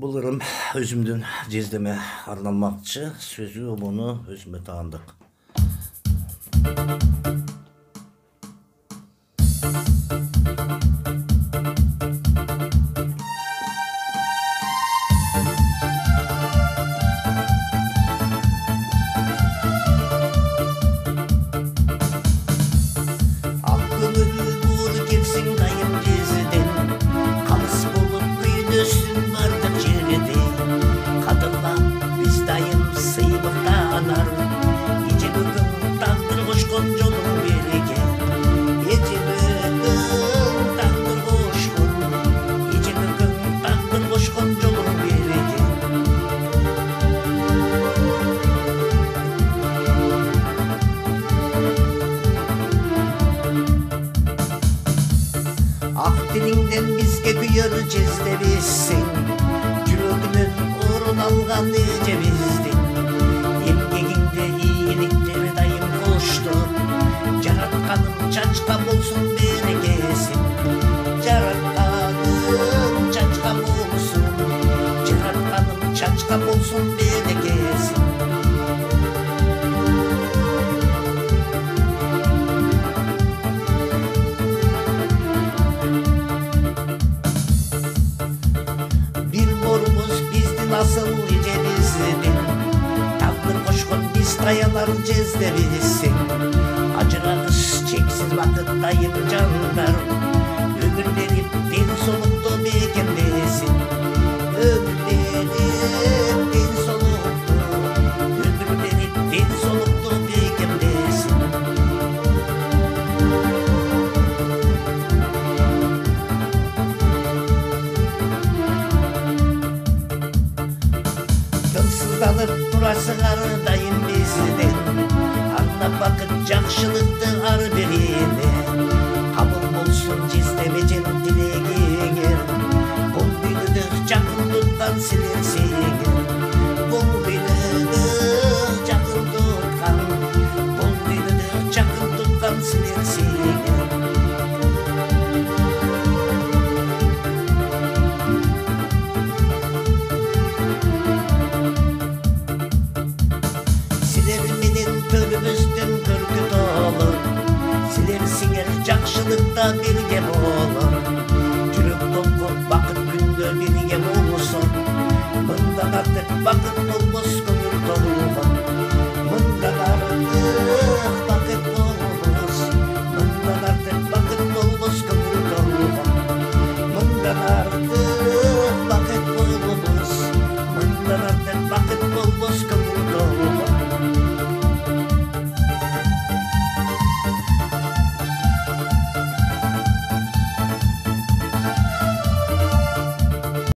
Бұл ырым өзімден жездеме арналмақчы, сөзі мұны өзіме таандық. Dilingden bizge kuyar cezdebizsin, Жүрөгүнөн орун алган эжебиздин. Эмгегиңде ийгиликтер дайым кошту, Жаратканым чачка болсун берекесин. Жаратканым чачка болсун, Жаратканым чачка болсун берекесин. Nasıl ecelizdin, takdir koşkun biz dayalar cezdebizsin. Acırağız çeksiz vakıttayım canlar, ömür verip den soluktu bekemdesin. Ömür verip den soluktu, ömür verip den soluktu bekemdesin. Tımsızlanıp durasılar dayım bizden, Anla bakıp jakşılıkты ар берине. Kabul bolsun cezdemecen dilegiңер, Бул дүйнөдө жакын туткан силерсиңер. Бул дүйнөдө жакын туткан, Бул дүйнөдө жакын туткан силерсиңер. Төлümüzdün көркү толur, Силерсиңер жакшылыкта бирге болор. Жүрөк толкуп бакыт күндө бирге болсун, Мындан артык бакыт